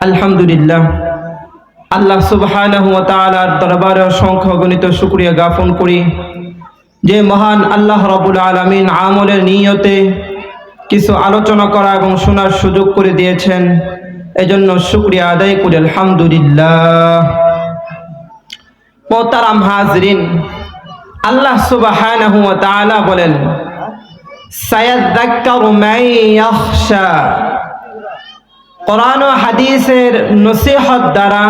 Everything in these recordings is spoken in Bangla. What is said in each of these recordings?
আলহামদুলিল্লাহ, আল্লাহ সুবহানাহু ওয়া তাআলার দরবারে অসংখ্য গণিত শুকরিয়া জ্ঞাপন করি যে মহান আল্লাহ রাব্বুল আলামিন আমলের নিয়তে কিছু আলোচনা করা এবং শোনার সুযোগ করে দিয়েছেন। এজন্য শুকরিয়া আদায় করি আলহামদুলিল্লাহ। মোহতারাম হাজরিন, আল্লাহ সুবহানাহু ওয়া তাআলা বলেন, সায়াযাক্কারু মান ইয়াখশা। কোরআন ও হাদিসের নসিহত দ্বারা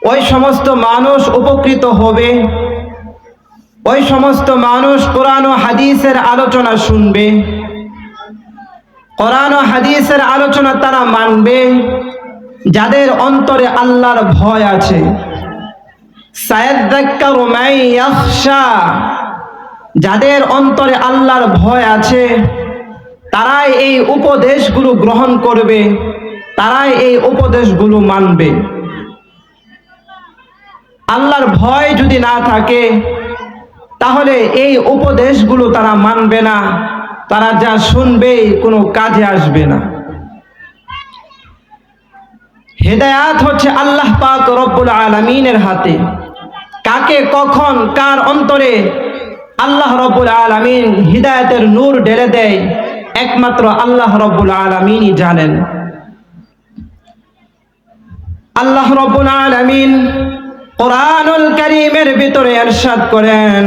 ওই সমস্ত মানুষ উপকৃত হবে, ওই সমস্ত মানুষ কোরআন ও হাদিসের আলোচনা শুনবে, কোরআন ও হাদিসের আলোচনা তারা মানবে যাদের অন্তরে আল্লাহর ভয় আছে। সায়াযাক্কারু মান ইয়াখশা, যাদের অন্তরে আল্লাহর ভয় আছে তারাই এই উপদেশগুলো গ্রহণ করবে, তারাই এই উপদেশগুলো মানবে। আল্লাহর ভয় যদি না থাকে তাহলে এই উপদেশগুলো তারা মানবে না, তারা যা শুনবে কোনো কাজে আসবে না। হেদায়াত হচ্ছে আল্লাহ পাক রব্বুল আলামিনের হাতে। কাকে কখন কার অন্তরে আল্লাহ রব্বুল আলামিন হিদায়াতের নূর ঢেলে দেয় একমাত্র আল্লাহ রব্বুল আলামিনই জানেন। আল্লাহ রব্বুল আলামিন কোরআনুল কারীমের ভিতরে ইরশাদ করেন,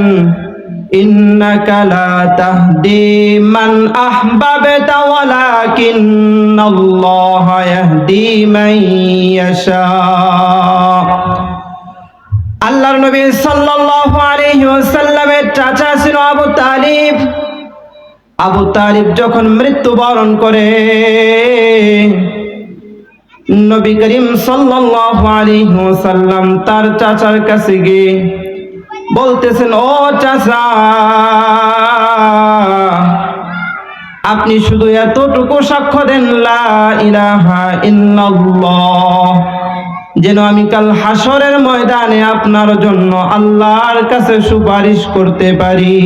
ইন্নাকা লা তাহদি মান আহবাবতা ওয়ালাকিন্নাল্লাহা ইয়াহদি মান ইয়াশা। আল্লাহর নবী সাল্লাল্লাহু আলাইহি ওয়াসাল্লামের চাচা ছিল আবু তালিব। আবু তালিব যখন মৃত্যুবরণ করে নবী করিম সাল্লাল্লাহু আলাইহি ওয়াসাল্লাম তার চাচার কাছে গিয়ে বলতেছেন, ও চাচা, আপনি শুধু এতটুকু সাক্ষ্য দেন লা ইলাহা ইল্লাল্লাহ, যেন আমি কাল হাসরের ময়দানে আপনার জন্য আল্লাহর কাছে সুপারিশ করতে পারি।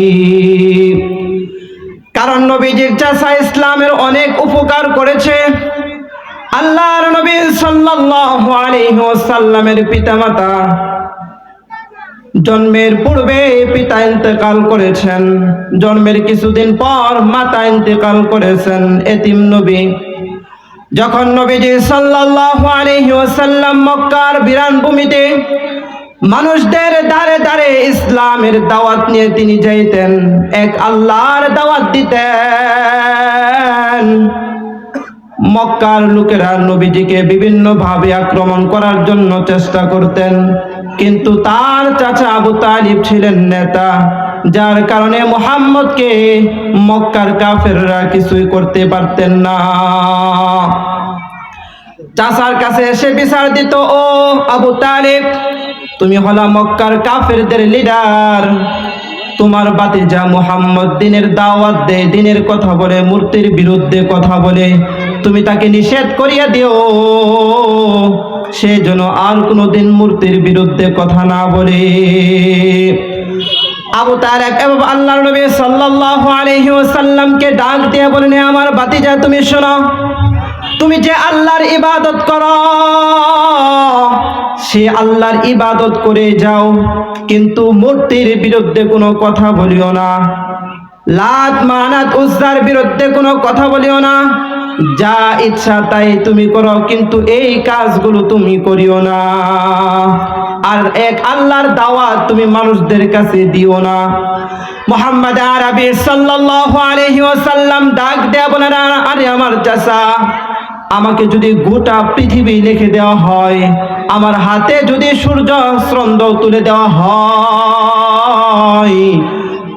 কারণ নবীজির চাচা ইসলামের অনেক উপকার করেছে। আল্লাহর নবী সাল্লাল্লাহু আলাইহি ওয়াসাল্লামের পিতামাতা জন্মের পূর্বে পিতা ইন্তেকাল করেছেন, জন্মের কিছুদিন পর মাতা ইন্তেকাল করেছেন। এতিম নবী। যখন নবীজি সাল্লাল্লাহু আলাইহি ওয়াসাল্লাম মক্কার বিরান ভূমিতে মানুষদের দ্বারে দ্বারে ইসলামের দাওয়াত নিয়ে তিনি যাইতেন, এক আল্লাহর দাওয়াত দিতেন। মক্কার লোকেরা নবীজিকে বিভিন্ন ভাবে আক্রমণ করার জন্য চেষ্টা করতেন, কিন্তু তার চাচা আবু তালিব ছিলেন নেতা, যার কারণে মুহাম্মদকে মক্কার কাফেররা কিছুই করতে পারতেন না। চাচার কাছে এসে বিচার দিত, ও আবু তালিব, তুমি হলা মক্কার কাফেরদের লিডার, তোমার ভাতিজা মুহাম্মদ দ্বীনের দাওয়াত দেয়, দ্বীনের কথা বলে, মূর্তির বিরুদ্ধে কথা বলে, তুমি তাকে নিষেধ করিয়া দিও সে যেন আর কোনোদিন মূর্তির বিরুদ্ধে কথা না বলে। আবু তালেব এবং আল্লাহর নবী সাল্লাল্লাহু আলাইহি ওয়াসাল্লামকে ডাক দিয়ে বলেন, আমার ভাতিজা, তুমি শোনো, তুমি যে আল্লাহর ইবাদত করো সে আল্লাহর ইবাদত করে যাও, কিন্তু মূর্তির বিরুদ্ধে কোনো কথা বলিও না, লাত মানাত উজ্জার বিরুদ্ধে কোনো কথা বলিও না, যা ইচ্ছা তাই তুমি করো, কিন্তু এই কাজগুলো তুমি করিও না। আর এক আল্লাহর দাওয়াত তুমি মানুষদের কাছে দিও না। মুহাম্মদ আরবি সাল্লাল্লাহু আলাইহি ওয়াসাল্লাম ডাক দেয়া বলেন, আরে আমার চাচা, আমাকে যদি গোটা পৃথিবী লিখে দেওয়া হয়, আমার হাতে যদি সূর্য চন্দ্র তুলে দেওয়া হয়,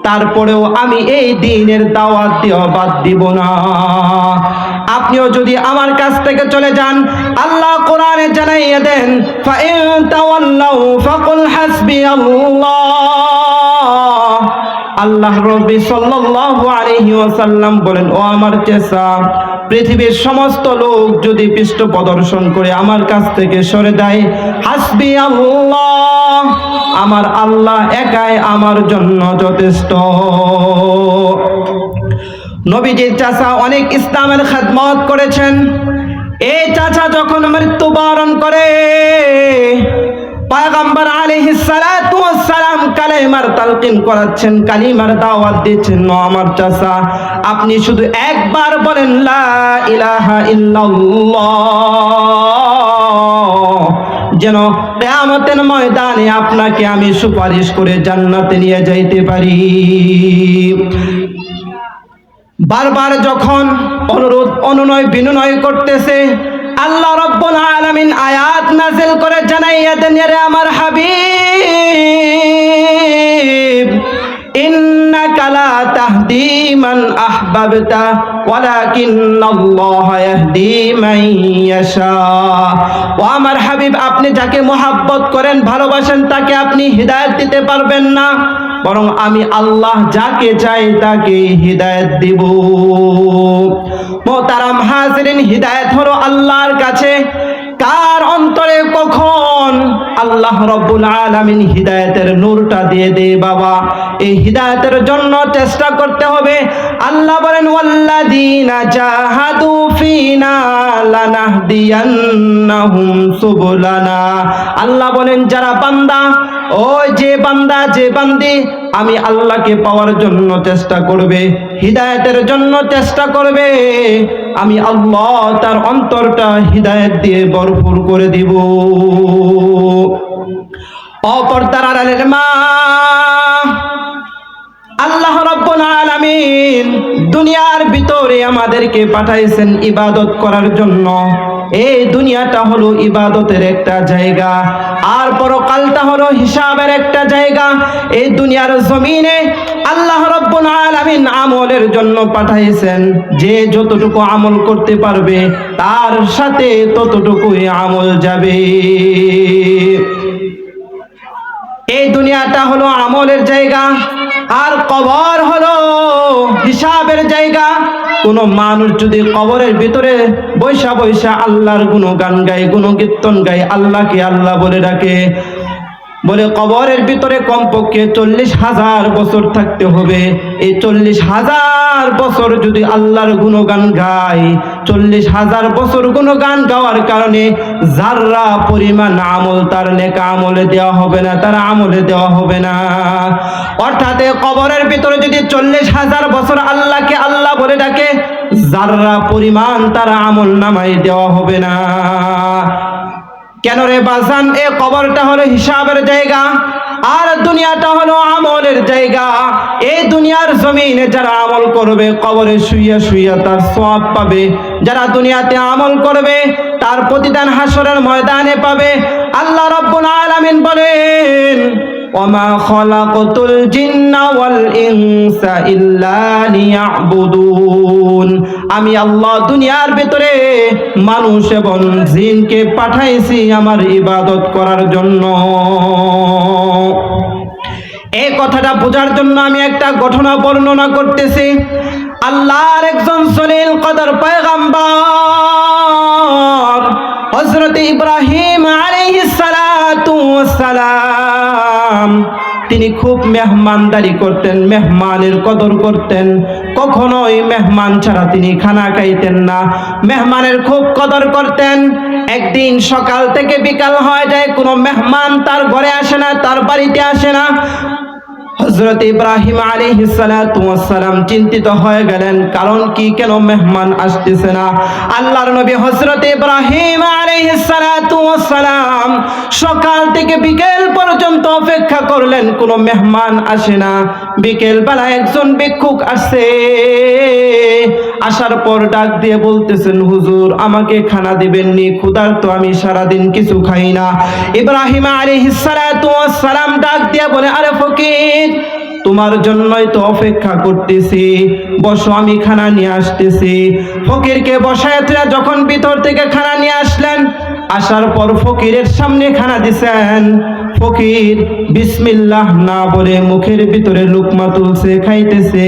তারপরেও আমি এই দ্বীনের দাওয়াত দেওয়া বাদ দিব না। আপনিও যদি আমার কাছ থেকে চলে যান, আল্লাহ কোরআনে জানাইয়া দেন, ফাইন তাওয়াল্লাউ ফাকুল হাসবিয়াল্লাহ। আল্লাহ নবী সাল্লাল্লাহু আলাইহি ওয়াসাল্লাম বলেন, ও আমার চাচা, পৃথিবীর সমস্ত লোক যদি পৃষ্ঠ প্রদর্শন করে আমার কাছ থেকে সরে দেয়, হাসবি আল্লাহ, আমার আল্লাহ একাই আমার জন্য যথেষ্ট। নবীজির চাচা অনেক ইসলামের খেদমত করেছেন, এই চাচা যখন মৃত্যুবরণ করে, পয়গম্বর আলাইহিস সালাতু ওয়াস সালাম কালিমার তালকিন করাচ্ছেন, কালিমার দাওয়াত দিচ্ছেন। আমার চাচা, আপনি শুধু একবার বলেন লা ইলাহা ইল্লাল্লাহ, যেন কিয়ামতের ময়দানে আপনাকে আমি সুপারিশ করে জান্নাতে নিয়ে যাইতে পারি। বারবার যখন অনুরোধ অনুনয় বিনয় করতেছে, আল্লাহ রাব্বুল আলামিন আয়াত নাযিল করে জানাইয়া দেন, রে আমার হাবিব, ইন্নাকা লা তাহদি মান আহবাবতা ওয়ালাকিন্নাল্লাহা ইয়াহদি মান ইয়াশা। ও আমার হাবিব, আপনি যাকে মহব্বত করেন, ভালোবাসেন, তাকে আপনি হিদায়াত দিতে পারবেন না, বরং আমি আল্লাহ যাকে চাই তাকে হিদায়াত দিব। মোহতারাম হাজিরিন, হিদায়াত হলো আল্লাহর কাছে। কার অন্তরে কখন আল্লাহ রাব্বুল আলামিন হিদায়াতের নূরটা দিয়ে দে বাবা, এই হিদায়াতের জন্য চেষ্টা করতে হবে। আল্লাহ বলেন, ওয়াল্লাযীনা জাহাদু ফিনা লানাহদিয়ান্নাহুম সুবুলানা। আল্লাহ বলেন, যারা বান্দা, ওই যে বান্দা যে বান্দি আমি আল্লাহকে পাওয়ার জন্য চেষ্টা করবে, হিদায়াতের জন্য চেষ্টা করবে, আমি আল্লাহ তার অন্তরটা হিদায়াত দিয়ে ভরপুর করে দিব। অপরদার আড়ালের মা, আল্লাহ রাব্বুল আলামিন দুনিয়ার ভিতরে আমাদেরকে পাঠাইছেন ইবাদত করার জন্য। এই দুনিয়াটা হলো ইবাদতের একটা জায়গা, আর পরকালটা হলো হিসাবের একটা জায়গা। এই দুনিয়ার জমিনে আল্লাহ রাব্বুল আলামিন আমলের জন্য পাঠাইছেন। যে যতটুকু আমল করতে পারবে তার সাথে ততটুকুই আমল যাবে। এই দুনিয়াটা হলো আমলের জায়গা, আর কবর হলো হিসাবের জায়গা। কোন মানুষ যদি কবরের ভিতরে বৈশা বৈশা আল্লাহর গুণগান গায়, গুণকীর্তন গায়, আল্লাহকে আল্লাহ বলে ডাকে, বলে কবরের ভিতরে কমপক্ষে 40,000 বছর থাকতে হবে। এই 40,000 বছর যদি আল্লাহর গুণগান গায়, 40,000 বছর গুণগান গাওয়ার কারণে যাররা পরিমাণ আমল তার নেক আমলে দেওয়া হবে না, তার আমলে দেওয়া হবে না। অর্থাৎ কবরের ভিতরে যদি 40,000 বছর আল্লাহকে আল্লাহ বলে ডাকে, যাররা পরিমাণ তার আমল নামায় দেওয়া হবে না। কেন রে বাজান? এ কবরটা হলো হিসাবের জায়গা, আর দুনিয়াটা হলো আমলের জায়গা। এই দুনিয়ার জমিনে যারা আমল করবে, কবরে শুইয়া শুইয়া তার সওয়াব পাবে। যারা দুনিয়াতে আমল করবে তার প্রতিদান হাসরের ময়দানে পাবে। আল্লাহ রাব্বুল আলামিন বলেন, ওয়ামা খালাকাতুল জিন্না ওয়াল ইনসা ইল্লা লিয়াবুদুন। আমি আল্লাহ দুনিয়ার ভিতরে মানুষ এবং জিনকে পাঠাইছি আমার ইবাদত করার জন্য। এই কথাটা বোঝার জন্য আমি একটা ঘটনা বর্ণনা করতেছি। আল্লাহর একজন জলিল কদর পয়গম্বর হযরত ইব্রাহিম আলাইহিস সালাতু ওয়াস সালাম, তিনি খুব মেহমানদারি করতেন, মেহমানের কদর করতেন। কখনোই মেহমান ছাড়া তিনি খানা খাইতেন না, মেহমানের খুব কদর করতেন। একদিন সকাল থেকে বিকাল হয়ে যায়, কোনো মেহমান তার ঘরে আসে না, তার বাড়িতে আসে না। হযরত ইব্রাহিম আলাইহিস সালাতু ওয়াস সালাম চিন্তিত হয়ে গেলেন, কারণ কি, কেন মেহমান আসতেছে না? আল্লাহর নবী হযরত ইব্রাহিম আলাইহিস সালাতু ওয়াস সালাম সকাল থেকে বিকেল পর্যন্ত অপেক্ষা করলেন, কোনো মেহমান আসে না। বিকেল বেলা একজন ভিক্ষুক আসছে, আসার পর ডাক দিয়ে বলতেছেন, হুজুর আমাকে খানা দিবেননি, ক্ষুধার্ত, আমি সারাদিন কিছু খাই না। ইব্রাহিম আলাইহিস সালাতু ওয়াস সালাম ডাক দিয়ে বলে, আরে ফকির, তোমার জন্যই তো অপেক্ষা করতেছি, বসো, আমি খানা নিয়ে আসতেছি। ফকিরকে বসায় যখন ভিতর থেকে খানা নিয়ে আসলেন, আসার পর ফকিরের সামনে খানা দিছেন। ফকির বিসমিল্লাহ না বলে মুখের ভিতরে লুকমা তুলছে, খাইতেছে।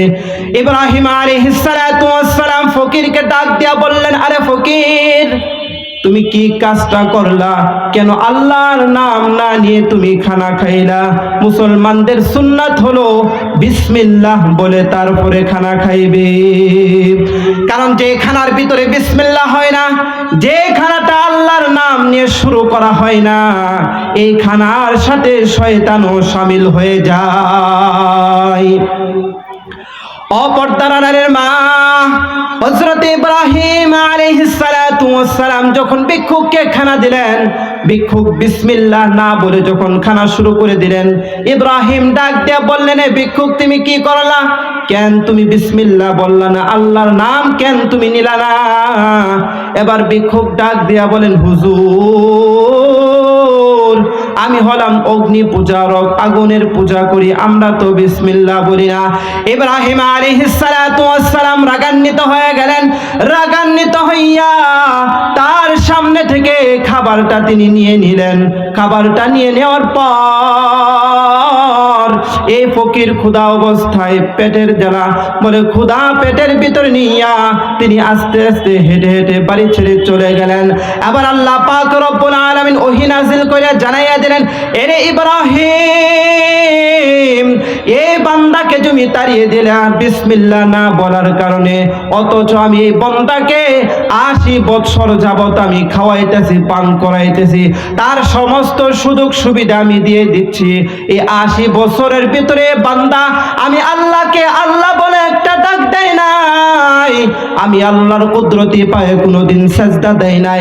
ইব্রাহিম আলাইহিস সালাতু ওয়াস সালাম ফকিরকে ডাক দিয়া বললেন, আরে ফকির, তুমি কি কাজটা করলা? কেন আল্লাহর নাম না নিয়ে তুমি খানা খাইলা? মুসলমানদের সুন্নাত হলো বিসমিল্লাহ বলে তারপরে খানা খাইবে। কারণ যে খানার ভিতরে বিসমিল্লাহ হয় না, যে খানাটা আল্লাহর নাম নিয়ে শুরু করা হয় না, এই খানার সাথে শয়তানও শামিল হয়ে যায়। অপর্দার আলালের মা হযরত ইব্রাহিম আলাইহিস সালাতু ওয়াস সালাম যখন ভিক্ষুককে খানা দিলেন, ভিক্ষুক বিসমিল্লাহ না বলে যখন খানা শুরু করে দিলেন, ইব্রাহিম ডাক দিয়ে বললেন, এ ভিক্ষুক তুমি কি করলা? কেন তুমি বিসমিল্লাহ বললা না? আল্লাহর নাম কেন তুমি নিলা না? এবার ভিক্ষুক ডাক দিয়া বলেন, হুজুর আমি হলাম অগ্নি পূজারক, আগুনের পূজা করি, আমরা তো বিসমিল্লাহ বলি না। ইব্রাহিম আলাইহিস সালাতু ওয়াস সালাম রাগান্বিত হয়ে গেলেন। রাগান্বিত হইয়া তার সামনে থেকে খাবারটা তিনি নিয়ে নিলেন। খাবারটা নিয়ে নেওয়ার পর এই ফকির ক্ষুধা অবস্থায় পেটের জ্বালা বলে ক্ষুধা পেটের ভিতরে নিয়া তিনি আস্তে আস্তে হেঁটে হেঁটে বাড়ি ছেড়ে চলে গেলেন। আবার আল্লাহ পাক রব্বুল আলামিন ওহী নাযিল করে জানাইয়া দিলেন, এরে ইব্রাহিম, এই বান্দাকে তুমি তাড়িয়ে দিলা বিসমিল্লাহ না বলার কারণে, অথচ আমি এই বান্দাকে 80 বছর যাবত আমি খাওয়াইতেছি, পান করাইতেছি, তার সমস্ত সুযোগ সুবিধা আমি দিয়ে দিচ্ছি। এই 80 বছরের ভিতরে বান্দা আমি আল্লাহকে আল্লাহ বলে একটা ডাক দেয় নাই, আমি আল্লাহর কুদরতি পায়ে কোনোদিন সেজদা দেয় নাই,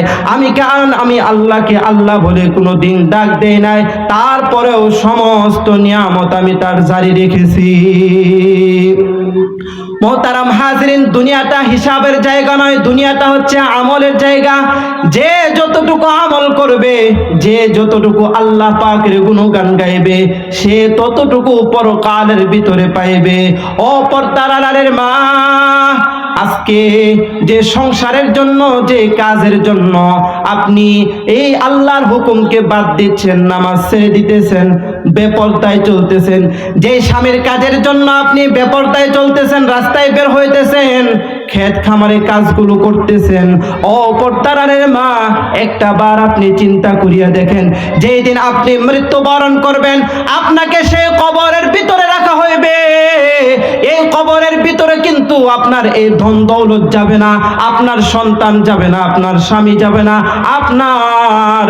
আমি আল্লাহকে আল্লাহ বলে কোনোদিন ডাক দেয় নাই, তারপরেও সমস্ত নিয়ামত আমি তার জারি রেখেছি। মোহতারাম হাজরিন, দুনিয়াটা হিসাবের জায়গা নয়, দুনিয়াটা হচ্ছে আমলের জায়গা। যে যতটুকু আমল করবে, যে যতটুকু আল্লাহ পাকের গুণগান গাইবে, সে ততটুকু পরকালের ভিতরে পাইবে। ও পর্দার আড়ালের মা, আজকে যে সংসারের জন্য, যে কাজের জন্য আপনি এই আল্লাহর হুকুমকে বাদ দিচ্ছেন, নামাজ ছেড়ে দিতেছেন, বেপরদায় চলতেছেন, যে স্বামীর কাজের জন্য আপনি বেপরদায় চলতেছেন, রাস্তায় বের হইতেছেন, ক্ষেত খামারে কাজগুলো করতেছেন, অপরতারের মা একটা বার আপনি চিন্তা করিয়া দেখেন, যেই দিন আপনি মৃত্যুবরণ করবেন, আপনাকে সে কবরের ভিতরে রাখা হইবে। এই কবরের ভিতরে কিন্তু আপনার এই ধন দৌলত যাবে না, আপনার সন্তান যাবে না, আপনার স্বামী যাবে না, আপনার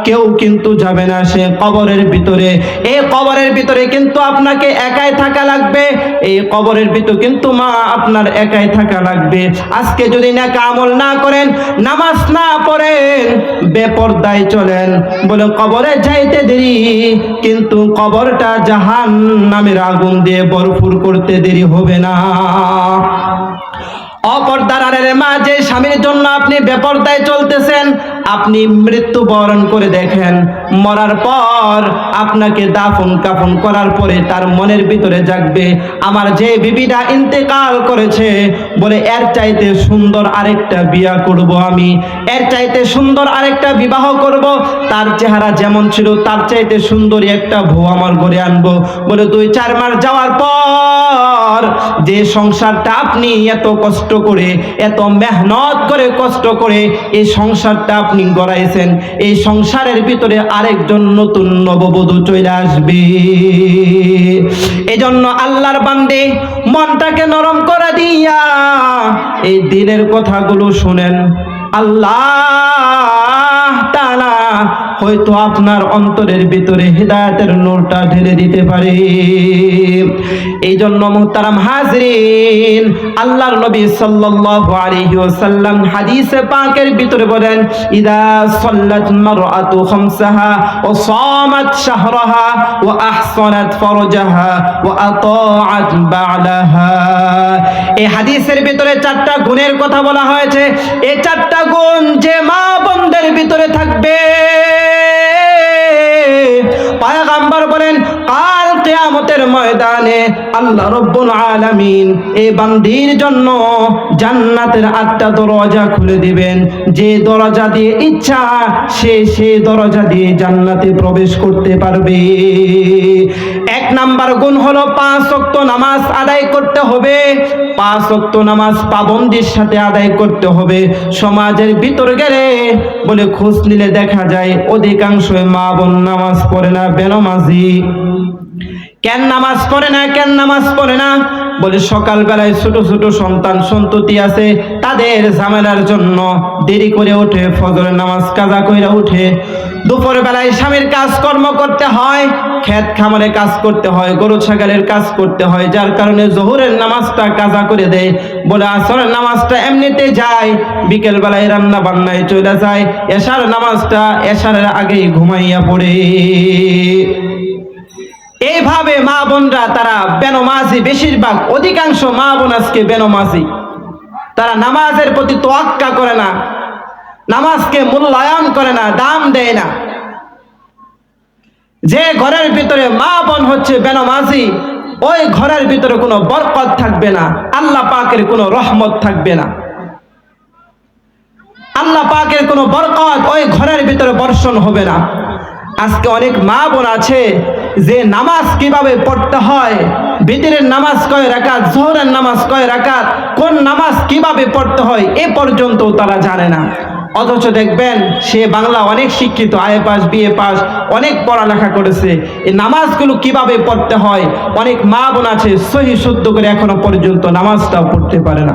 কেউ কিন্তু যাবে না সে কবরের ভিতরে। এই কবরের ভিতরে কিন্তু আপনাকে একাই থাকা লাগবে। এই কবরের ভিতরে কিন্তু মা আপনার একাই থাকা লাগবে। আজকে যদি নেক আমল না করেন, নামাজ না পড়েন, বেপরদায় চলেন, বলে কবরে যাইতে দেরি, কিন্তু কবরটা জাহান্নামের আগুন দিয়ে ভরপুর করতে দেরি হবে না। অপরদারের মা, যে স্বামীর জন্য আপনি বেপরদায় চলতেছেন, আপনি মৃত্যুবরণ করে দেখেন, মরার পর আপনাকে দাফন কাফন করার পরে তার মনের ভিতরে জাগবে, আমার যে বিবিটা ইন্তেকাল করেছে, বলে এর চাইতে সুন্দর আরেকটা বিয়া করব আমি, এর চাইতে সুন্দর আরেকটা বিবাহ করব, তার চেহারা যেমন ছিল তার চাইতে সুন্দরী একটা বউ আমার ঘরে আনবো। বলে 2-4 মাস যাওয়ার পর যে সংসারটা আপনি এত কষ্ট করে, এত মেহনত করে, কষ্ট করে এই সংসারটা আপনি গড়াইছেন, এই সংসারের ভিতরে আরেকজন নতুন নববধূ চলে আসবে। এজন্য আল্লাহর বান্দে মনটাকে নরম করে দিয়া এই দিনের কথাগুলো শুনেন। আল্লাহ তাআলা হয়তো আপনার অন্তরের ভিতরে হিদায়াতের নূরটা ঢেলে দিতে পারে। এই জন্য মুহতারাম হাজরিন, আল্লাহর নবী সাল্লাল্লাহু আলাইহি ওয়াসাল্লাম হাদিসে পাকের ভিতরে বলেন, ইদা সাল্লাত মারআতু খামসাহা ওয়া সামাত শাহরাহা ওয়া আহসানাত ফারজাহা ওয়া আতাআত বা'লাহা। এই হাদিসের ভিতরে 4টা গুণের কথা বলা হয়েছে। এই 4টা গুণ যে মা বোনদের ভিতরে থাকবে, পয়গম্বর বলেন কাল কিয়ামতের ময়দানে আল্লাহ রব্বুল আলামিন এই বান্দির জন্য জান্নাতের 8টা দরজা খুলে দিবেন। যে দরজা দিয়ে ইচ্ছা সেই দরজা দিয়ে জান্নাতে প্রবেশ করতে পারবে। 1 নাম্বার গুণ হলো 5 ওয়াক্ত নামাজ আদায় করতে হবে। 5 ওয়াক্ত নামাজ পাবন্দির সাথে আদায় করতে হবে। সমাজের ভিতর গেলে বলে খোঁজ নিলে দেখা যায় অধিকাংশ মা বোন নামাজ পড়ে না, বেনামাজি। কেন নামাজ পড়ে না? বলে সকালবেলায় ছোট ছোট সন্তান সন্ততি আছে, তাদের ঝামেলার জন্য দেরি করে ওঠে, ফজরের নামাজ কাজা কইরা উঠে। দুপুর বেলায় স্বামীর কাজকর্ম করতে হয়, ক্ষেত খামারে কাজ করতে হয়, গরু ছাগলের কাজ করতে হয়, যার কারণে জোহরের নামাজটা কাজা করে দেয়। বলে আসরের নামাজটা এমনিতে যায়, বিকেল বেলায় রান্না বান্নায় চলে যায়, এশার নামাজটা এশারের আগেই ঘুমাইয়া পড়ে। এইভাবে মা বোনরা তারা বেনমাজি, বেশিরভাগ অধিকাংশ মা বোন আজকে বেনমাজি। তারা নামাজের প্রতি তোয়াক্কা করে না, নামাজকে মূল্যায়ন করে না, দাম দেয় না। যে ঘরের ভিতরে মা বোন হচ্ছে বেনমাজি, ওই ঘরের ভিতরে কোনো বরকত থাকবে না, আল্লাহ পাকের কোনো রহমত থাকবে না, আল্লাহ পাকের কোনো বরকত ওই ঘরের ভিতরে বর্ষণ হবে না। আজকে অনেক মা বোন আছে যে নামাজ কিভাবে পড়তে হয়, বিতরের নামাজ কয় রাকাত, যোহরের নামাজ কয় রাকাত, কোন নামাজ কিভাবে পড়তে হয় এ পর্যন্ত তারা জানে না। অথচ দেখবেন সে বাংলা অনেক শিক্ষিত, আয়ে পাস, বিএ পাস, অনেক পড়ালেখা করেছে, এই নামাজগুলো কিভাবে পড়তে হয় অনেক মা বোন আছে সহি শুদ্ধ করে এখনো পর্যন্ত নামাজটাও পড়তে পারে না।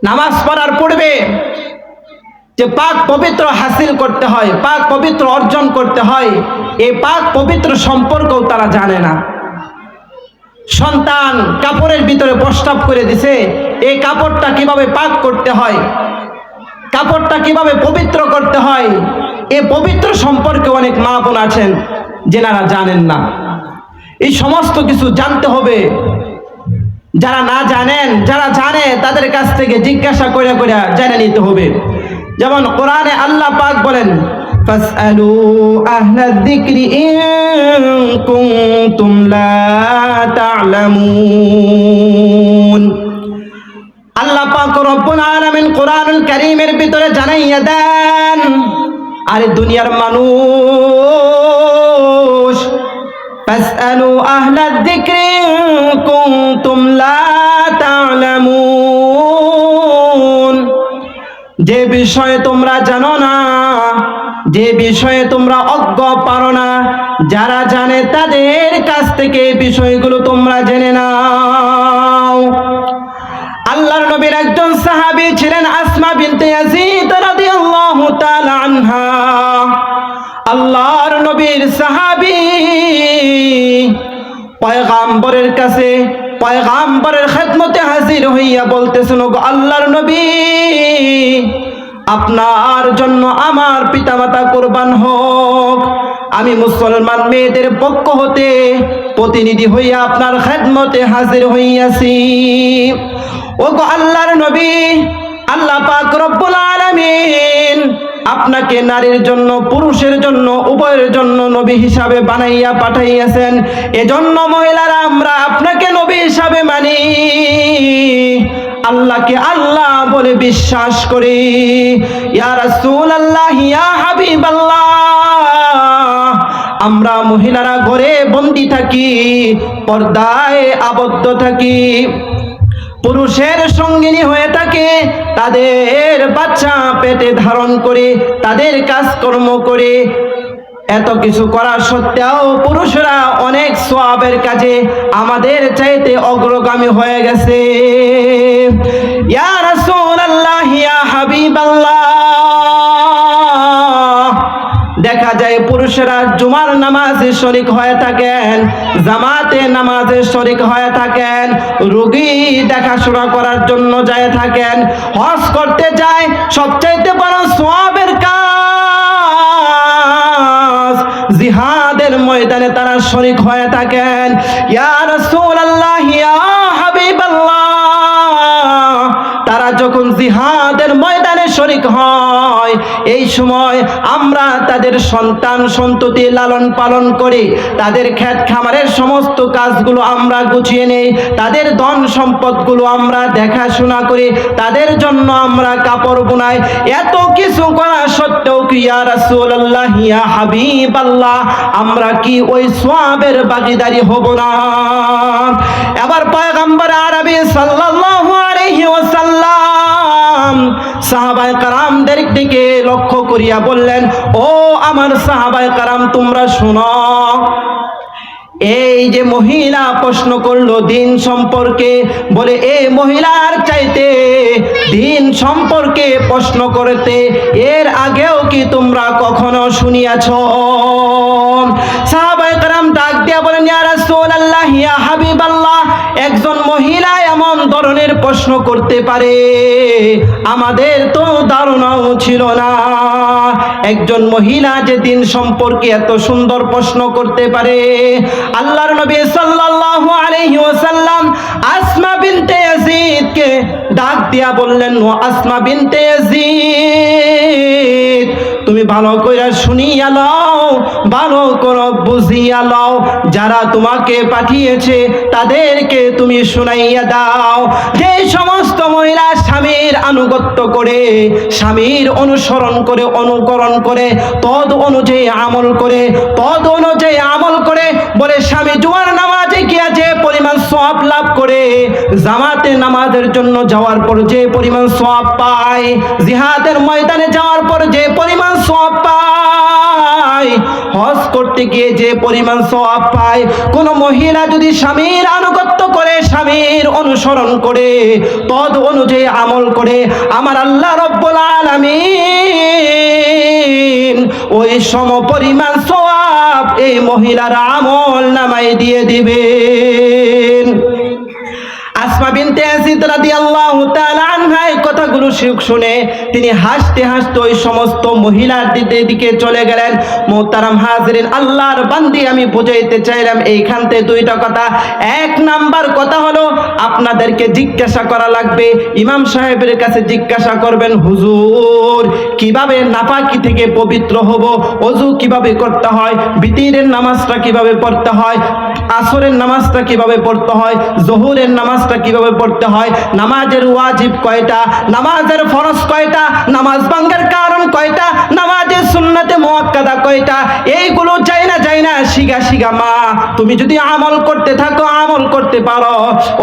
নামাজ পড়ার পূর্বে যে পাক পবিত্র হাসিল করতে হয়, পাক পবিত্র অর্জন করতে হয়, এই পাক পবিত্র সম্পর্কও তারা জানে না। সন্তান কাপড়ের ভিতরে প্রস্রাব করে দিছে, এই কাপড়টা কিভাবে পাক করতে হয়, কাপড়টা কিভাবে পবিত্র করতে হয়, এই পবিত্র সম্পর্কে অনেক মা বোন আছেন যেনারা জানেন না। এই সমস্ত কিছু জানতে হবে। যারা না জানেন, যারা জানে তাদের কাছ থেকে জিজ্ঞাসা করে করে জেনে নিতে হবে। যেমন কোরআনে আল্লাহ পাক বলেন, ফাসআলু আহলায যিকরি ইন কুনতুম লা তা'লামুন। আল্লাহ পাক রব্বুল আলামিন কোরআনুল কারীমের ভিতরে জানাইয়া দেন, আরে দুনিয়ার মানুষ, ফাসআলু আহলায যিকরি ইন কুনতুম লা তা'লামুন। যে বিষয়ে তোমরা জানো না, যে বিষয়ে তোমরা অজ্ঞ পারো না, যারা জানে তাদের কাছ থেকে বিষয়গুলো তোমরা জেনে নাও। আল্লাহর নবীর একজন সাহাবী ছিলেন আসমা বিনতে ইয়াজিদ রাদিয়াল্লাহু তাআলা আনহা। আল্লাহর নবীর সাহাবী পয়গম্বরের কাছে পয়গম্বরের খেদমতে হাজির হইয়া বলতেছেন, ওগো আল্লাহর নবী, আপনার জন্য আমার পিতামাতা কুরবান হোক, আমি মুসলমান মেয়েদের পক্ষ হতে প্রতিনিধি হইয়া আপনার খেদমতে হাজির হইয়াছি। ওগো আল্লাহর নবী, আল্লাহ পাক রব্বুল আলামিন আপনাকে নারীর জন্য পুরুষের জন্য উভয়ের জন্য নবী হিসাবে বানাইয়া পাঠাইয়াছেন। এজন্য মহিলারা আমরা আপনাকে নবী হিসাবে মানি, আল্লাহকে আল্লাহ বলে বিশ্বাস করি। ইয়া রাসূলুল্লাহ, ইয়া হাবিবাল্লাহ, আমরা মহিলারা ঘরে বন্দী থাকি, পর্দায় আবদ্ধ থাকি, পুরুষের সঙ্গিনী হয়ে থাকে, তাদের বাচ্চা পেটে ধারণ করে, তাদের কাজকর্ম করে, এত কিছু করা সত্ত্বেও পুরুষরা অনেক সওয়াবের কাজে আমাদের চাইতে অগ্রগামী হয়ে গেছে। ইয়া রাসূলুল্লাহ, ইয়া হাবিবাল্লাহ, দেখা যায় পুরুষেরা জুমার নামাজে শরীক হয়ে থাকেন, জামাতে নামাজে শরীক হয়ে থাকেন, রোগী দেখাশোনা করার জন্য যায় থাকেন, হজ করতে যায়, সবচাইতে বড় সওয়াবের কাজ জিহাদের ময়দানে তারা শরীক হয়ে থাকেন। ইয়া রাসূলুল্লাহ, ইয়া হাবিবাল্লাহ, তারা যখন জিহাদের ময়দানে শরীক হয়, এই সময় আমরা তাদের সন্তান সন্ততি লালন পালন করে তাদের ক্ষেত খামারের সমস্ত কাজগুলো আমরা গুছিয়ে নেই, তাদের ধন সম্পদগুলো আমরা দেখাশোনা করি, তাদের জন্য আমরা কাপড় বোনাই। এত কিছু করা সত্ত্বেও কি ইয়া রাসূলুল্লাহ ইয়া হাবিবাল্লাহ আমরা কি ওই সওয়াবের ভাগীদারি হব না? এবার পয়গম্বর আরবি সাল্লাল্লাহু আলাইহি ওয়াসাল্লাম সাহাবায়ে কেরামদের দিকে লক্ষ্য করিয়া বললেন, ও আমার সাহাবায়ে কেরাম তোমরা শোনো, এই যে মহিলা প্রশ্ন করলো দিন সম্পর্কে, বলে এই মহিলার চাইতে দিন সম্পর্কে প্রশ্ন করতে এর আগেও কি তোমরা কখনো শুনিয়াছ? সাহাবায়ে কেরাম ডাক দিয়া বলেন, ইয়া রাসূলুল্লাহ ইয়া হাবিবাল্লাহ একজন মহিলা এমন ধরনের প্রশ্ন করতে পারে আমাদের তো ধারণাও ছিল না। একজন মহিলা যে দিন সম্পর্কে এত সুন্দর প্রশ্ন করতে পারে। আল্লাহর নবী সাল্লাল্লাহু আলাইহি ওয়াসাল্লাম আসমা বিনতে ইয়াজিদকে ডাক দিয়া বললেন, ও আসমা বিনতে ইয়াজিদ তুমি ভালো কইরা শুনিয়া লও, ভালো করে বুঝিয়া লও, যারা তোমাকে পাঠিয়েছে তাদেরকে তুমি শুনাইয়া দাও। যে সমস্ত মহিলা স্বামীর আনুগত্য করে, স্বামীর অনুসরণ করে, অনুকরণ করে, তদ অনুযায়ী আমল করে, বলে স্বামী জুমার নামাজে গিয়া যে পরিমাণ সওয়াব লাভ করে, জামাতে নামাজের জন্য যাওয়ার পর যে পরিমাণ সওয়াব পায়, জিহাদের ময়দানে যাওয়ার পর যে পরিমাণ সওয়াব পায়, হজ করতে গিয়ে যে পরিমাণ সওয়াব পায়, কোন মহিলা যদি স্বামীর আনুগত্য করে, স্বামীর অনুসরণ করে, তদ অনুযায়ী আমল করে, আমার আল্লাহ রব্বুল আলামিন ওই সম পরিমাণ সওয়াব এই মহিলার আমল নামায় দিয়ে দিবেন। আসমা বিনতে ইয়াজিদ রাদিয়াল্লাহু তাআলা আনহা এই কথাগুলো শুনে তিনি হাসতে হাসতে ওই সমস্ত মহিলার দিকে চলে গেলেন। মুহতারাম হাজিরিন, আল্লাহর বান্দি আমি বুঝাইতে চাইলাম এইখান থেকে দুইটা কথা। এক নাম্বার কথা হলো আপনাদেরকে জিজ্ঞাসা করা লাগবে, ইমাম সাহেবের কাছে জিজ্ঞাসা করবেন, হুজুর কিভাবে নাপাকি থেকে পবিত্র হব, ওযু কিভাবে করতে হয়, বিতিরের নামাজটা কিভাবে পড়তে হয়, আসরের নামাজটা কিভাবে পড়তে হয়, জোহরের নামাজটা কিভাবে পড়তে হয়, নামাজের ওয়াজিব কয়টা, নামাজের ফরজ কয়টা, নামাজ ভাঙ্গার কারণ কয়টা, নামাজের সুন্নাতে মুআক্কাদা কয়টা, এইগুলো যাই না শিখা মা তুমি যদি আমল করতে থাকো, আমল করতে পারো,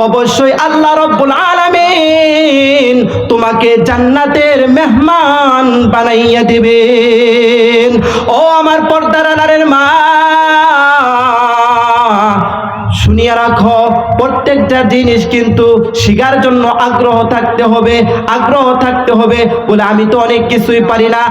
অবশ্যই আল্লাহ রব্বুল আলামিন তোমাকে জান্নাতের মেহমান বানাইয়া দিবেন। ও আমার পর্দার আড়ালের মা, শুনিয়া রাখো, প্রত্যেকটা জিনিস কিন্তু শিখার জন্য আগ্রহ থাকতে হবে বলে আমি তো অনেক কিছুই পারি না।